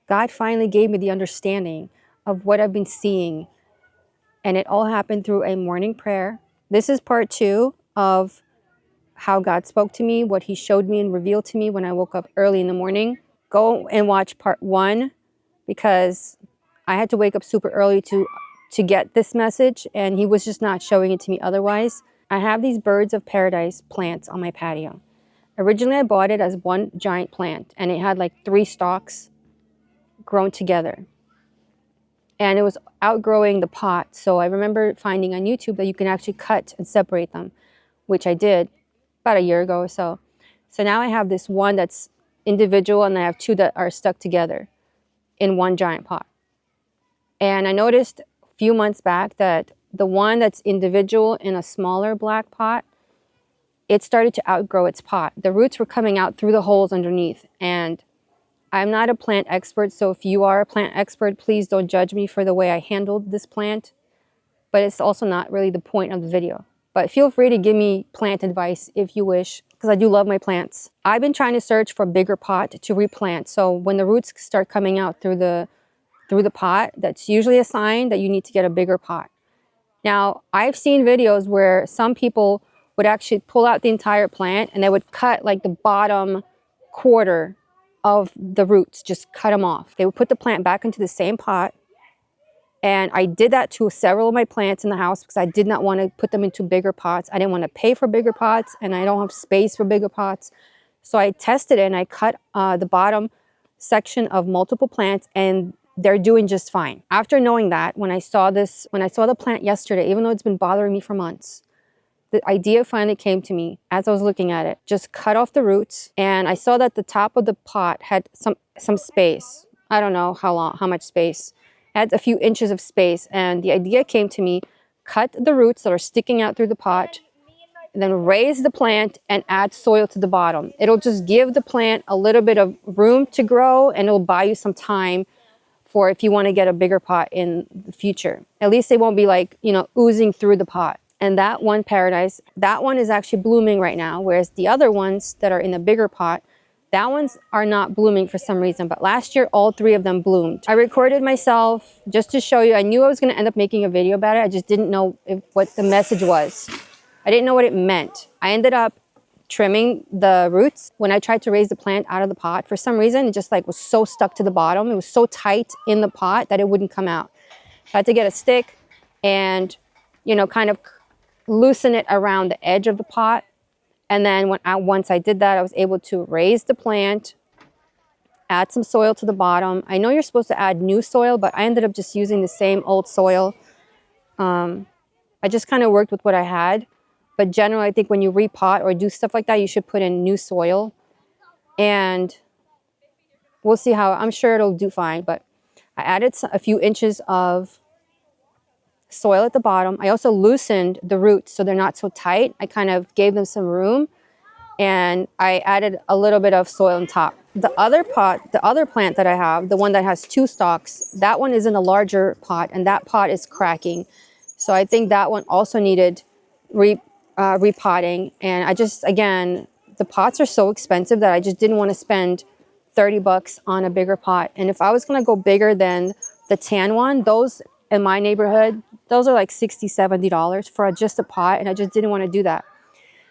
God finally gave me the understanding of what I've been seeing. And it all happened through a morning prayer. This is part 2 of how God spoke to me, what he showed me and revealed to me when I woke up early in the morning. Go and watch part 1 because I had to wake up super early to get this message, and he was just not showing it to me otherwise. I have these birds of paradise plants on my patio. Originally, I bought it as one giant plant, and it had like 3 stalks grown together. And it was outgrowing the pot. So I remember finding on YouTube that you can actually cut and separate them, which I did about a year ago or so. So now I have this one that's individual, and I have 2 that are stuck together in one giant pot. And I noticed a few months back that the one that's individual in a smaller black pot, it started to outgrow its pot. The roots were coming out through the holes underneath. And I'm not a plant expert, so if you are a plant expert, please don't judge me for the way I handled this plant. But it's also not really the point of the video. But feel free to give me plant advice if you wish, because I do love my plants. I've been trying to search for a bigger pot to replant. So when the roots start coming out through the pot, that's usually a sign that you need to get a bigger pot. Now, I've seen videos where some people would actually pull out the entire plant and they would cut like the bottom quarter of the roots, just cut them off. They would put the plant back into the same pot. And I did that to several of my plants in the house because I did not want to put them into bigger pots. I didn't want to pay for bigger pots, and I don't have space for bigger pots. So I tested it and I cut the bottom section of multiple plants, and they're doing just fine. After knowing that, when I saw the plant yesterday, even though it's been bothering me for months, the idea finally came to me as I was looking at it. Just cut off the roots, and I saw that the top of the pot had some space. I don't know how much space. It had a few inches of space, and the idea came to me, cut the roots that are sticking out through the pot, and then raise the plant and add soil to the bottom. It'll just give the plant a little bit of room to grow, and it'll buy you some time for if you want to get a bigger pot in the future. At least they won't be like, oozing through the pot. And that one paradise, that one is actually blooming right now, whereas the other ones that are in the bigger pot, that ones are not blooming for some reason. But last year, all 3 of them bloomed. I recorded myself just to show you. I knew I was going to end up making a video about it. I just didn't know what the message was. I didn't know what it meant. I ended up trimming the roots. When I tried to raise the plant out of the pot, for some reason, it just was so stuck to the bottom. It was so tight in the pot that it wouldn't come out. I had to get a stick and, kind of loosen it around the edge of the pot. And then once I did that, I was able to raise the plant, add some soil to the bottom. I know you're supposed to add new soil, but I ended up just using the same old soil. I just kind of worked with what I had. But generally, I think when you repot or do stuff like that, you should put in new soil. And we'll see how, I'm sure it'll do fine. But I added a few inches of soil at the bottom. I also loosened the roots so they're not so tight. I kind of gave them some room. And I added a little bit of soil on top. The other plant that I have, the one that has 2 stalks, that one is in a larger pot, and that pot is cracking. So I think that one also needed repotting. And I just, again, the pots are so expensive that I just didn't want to spend $30 on a bigger pot. And if I was going to go bigger than the tan one, those in my neighborhood, those are like $60, $70 for just a pot. And I just didn't want to do that.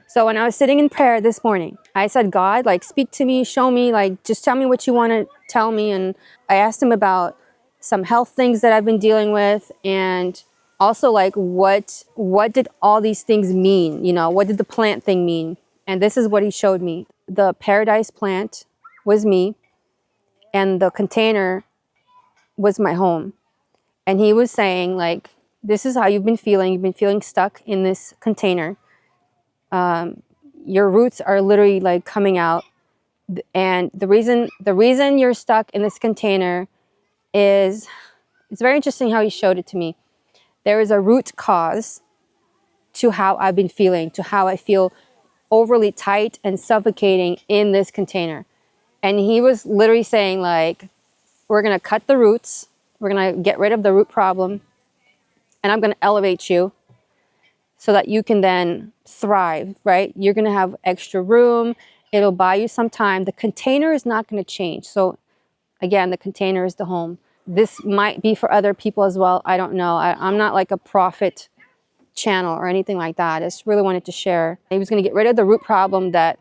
So when I was sitting in prayer this morning, I said, God, speak to me, show me, just tell me what you want to tell me. And I asked him about some health things that I've been dealing with, and also what did all these things mean? What did the plant thing mean? And this is what he showed me. The paradise plant was me, and the container was my home. And he was saying, this is how you've been feeling. You've been feeling stuck in this container. Your roots are literally coming out. And the reason you're stuck in this container is, it's very interesting how he showed it to me. There is a root cause to how I've been feeling, to how I feel overly tight and suffocating in this container. And he was literally saying, we're going to cut the roots. We're going to get rid of the root problem. And I'm going to elevate you so that you can then thrive, right? You're going to have extra room. It'll buy you some time. The container is not going to change. So Again, the container is the home. This might be for other people as well. I don't know. I'm not like a prophet channel or anything like that. I just really wanted to share. He was going to get rid of the root problem, that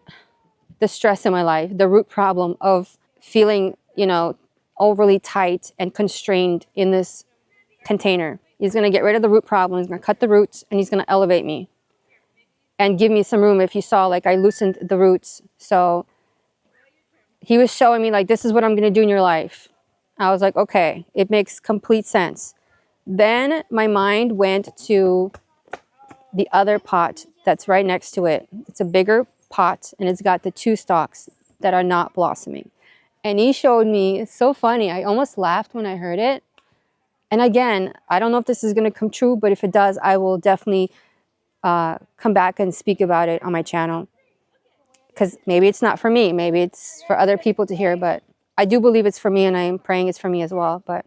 the stress in my life, the root problem of feeling, you know, overly tight and constrained in this container. He's going to get rid of the root problem. He's going to cut the roots, and he's going to elevate me and give me some room. If you saw, like, I loosened the roots. So he was showing me, like, this is what I'm going to do in your life. I was like, okay, it makes complete sense. Then my mind went to the other pot that's right next to it. It's a bigger pot, and it's got the 2 stalks that are not blossoming. And he showed me, it's so funny, I almost laughed when I heard it. And again, I don't know if this is going to come true, but if it does, I will definitely come back and speak about it on my channel. Because maybe it's not for me, maybe it's for other people to hear, but I do believe it's for me, and I'm praying it's for me as well. But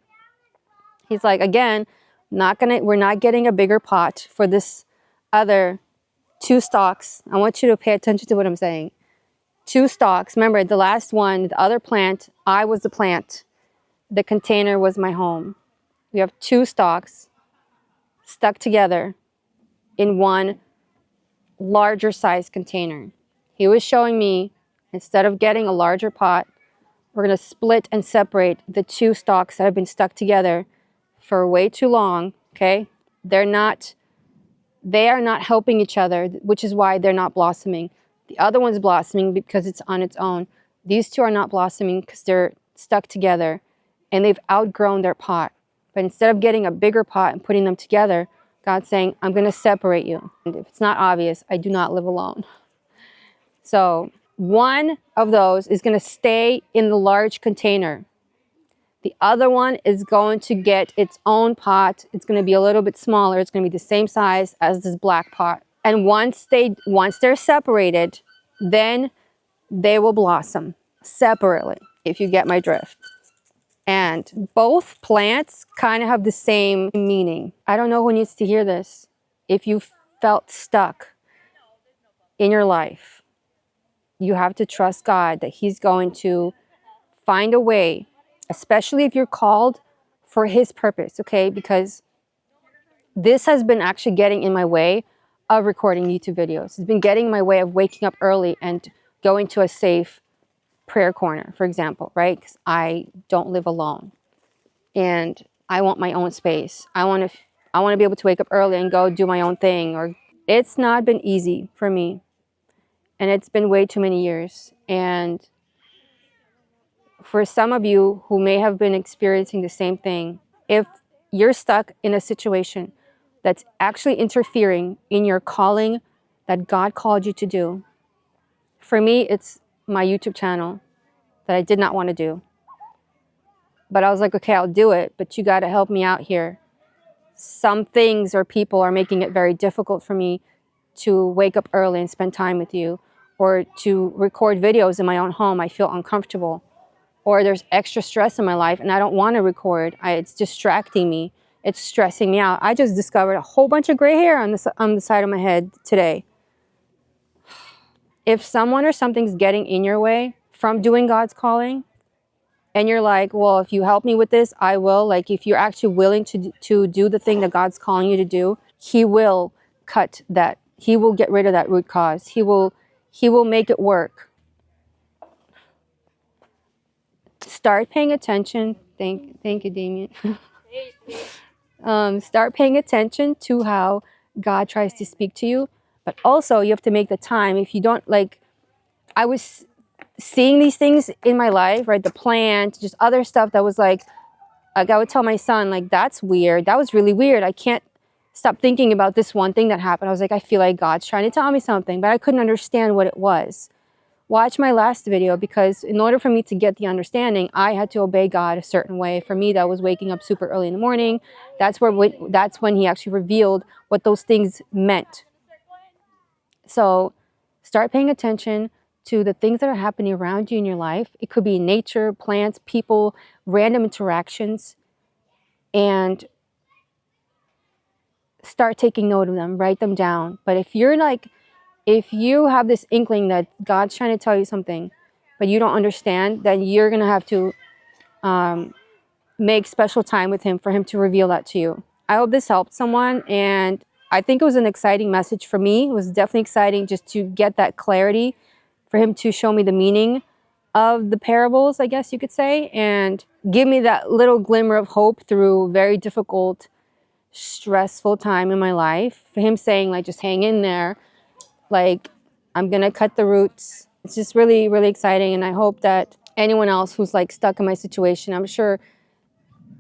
he's like, again, we're not getting a bigger pot for this other 2 stalks. I want you to pay attention to what I'm saying. 2 stalks. Remember, the last one, the other plant, I was the plant. The container was my home. We have 2 stalks stuck together in one larger size container. He was showing me, instead of getting a larger pot, we're going to split and separate the 2 stalks that have been stuck together for way too long, okay? They are not helping each other, which is why they're not blossoming. The other one's blossoming because it's on its own. These 2 are not blossoming because they're stuck together and they've outgrown their pot. But instead of getting a bigger pot and putting them together, God's saying, I'm going to separate you. And if it's not obvious, I do not live alone. So one of those is going to stay in the large container. The other one is going to get its own pot. It's going to be a little bit smaller. It's going to be the same size as this black pot. And once they're separated, then they will blossom separately, if you get my drift. And both plants kind of have the same meaning. I don't know who needs to hear this. If you felt stuck in your life, you have to trust God that He's going to find a way, especially if you're called for His purpose, okay? Because this has been actually getting in my way of recording YouTube videos. It's been getting in my way of waking up early and going to a safe prayer corner, for example, right? Because I don't live alone and I want my own space. I want to be able to wake up early and go do my own thing. Or it's not been easy for me, and it's been way too many years. And for some of you who may have been experiencing the same thing, if you're stuck in a situation that's actually interfering in your calling that God called you to do, for me, it's my YouTube channel that I did not want to do. But I was like, okay, I'll do it, but you got to help me out here. Some things or people are making it very difficult for me to wake up early and spend time with you, or to record videos in my own home. I feel uncomfortable. Or there's extra stress in my life and I don't want to record. It's distracting me. It's stressing me out. I just discovered a whole bunch of gray hair on the side of my head today. If someone or something's getting in your way from doing God's calling, and you're like, well, if you help me with this, I will. Like, if you're actually willing to do the thing that God's calling you to do, He will cut that. He will get rid of that root cause. He will make it work. Start paying attention. Thank you, Damien. Start paying attention to how God tries to speak to you. But also, you have to make the time. If you don't, like, I was seeing these things in my life, right? The plant, just other stuff that was like I would tell my son, like, that's weird. That was really weird. I can't stop thinking about this one thing that happened. I was like, I feel like God's trying to tell me something, but I couldn't understand what it was. Watch my last video, because in order for me to get the understanding, I had to obey God a certain way. For me, that was waking up super early in the morning. That's when He actually revealed what those things meant. So start paying attention to the things that are happening around you in your life. It could be nature, plants, people, random interactions, and start taking note of them, write them down. But if you have this inkling that God's trying to tell you something, but you don't understand, then you're going to have to make special time with him for him to reveal that to you. I hope this helped someone, and I think it was an exciting message for me. It was definitely exciting just to get that clarity, for him to show me the meaning of the parables, I guess you could say, and give me that little glimmer of hope through very difficult, stressful time in my life. For him saying, like, just hang in there, like, I'm gonna cut the roots. It's just really, really exciting, and I hope that anyone else who's like stuck in my situation, I'm sure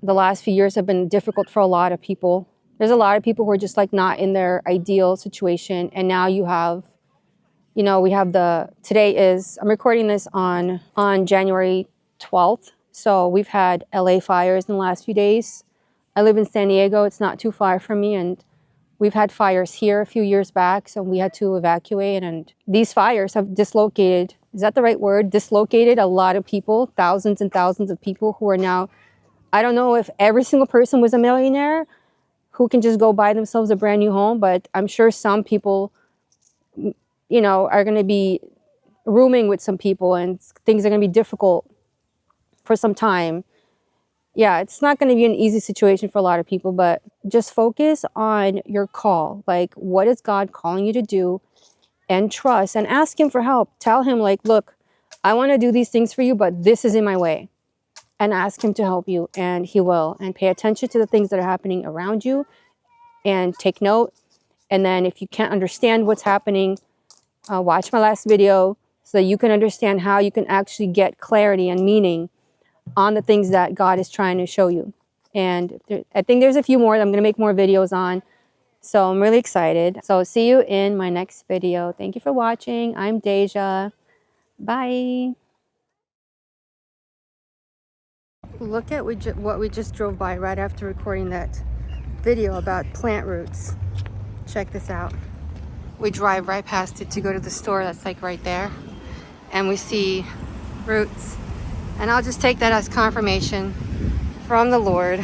the last few years have been difficult for a lot of people. There's a lot of people who are just like not in their ideal situation, and now you have, you know, we have today is, I'm recording this on January 12th. So we've had LA fires in the last few days. I live in San Diego. It's not too far from me. And we've had fires here a few years back. So we had to evacuate. And these fires have dislocated, is that the right word? Dislocated a lot of people, thousands and thousands of people who are now, I don't know if every single person was a millionaire who can just go buy themselves a brand new home, but I'm sure some people, you know, are going to be rooming with some people, and things are going to be difficult for some time. Yeah, it's not going to be an easy situation for a lot of people, but just focus on your call. Like, what is God calling you to do? And trust and ask him for help. Tell him, like, look, I want to do these things for you, but this is in my way. And ask him to help you, and he will. And pay attention to the things that are happening around you and take note. And then if you can't understand what's happening, watch my last video so that you can understand how you can actually get clarity and meaning on the things that God is trying to show you. And I think there's a few more that I'm going to make more videos on. So I'm really excited. So see you in my next video. Thank you for watching. I'm Deja. Bye. Look at what we just drove by right after recording that video about plant roots. Check this out. We drive right past it to go to the store that's like right there. And we see roots. And I'll just take that as confirmation from the Lord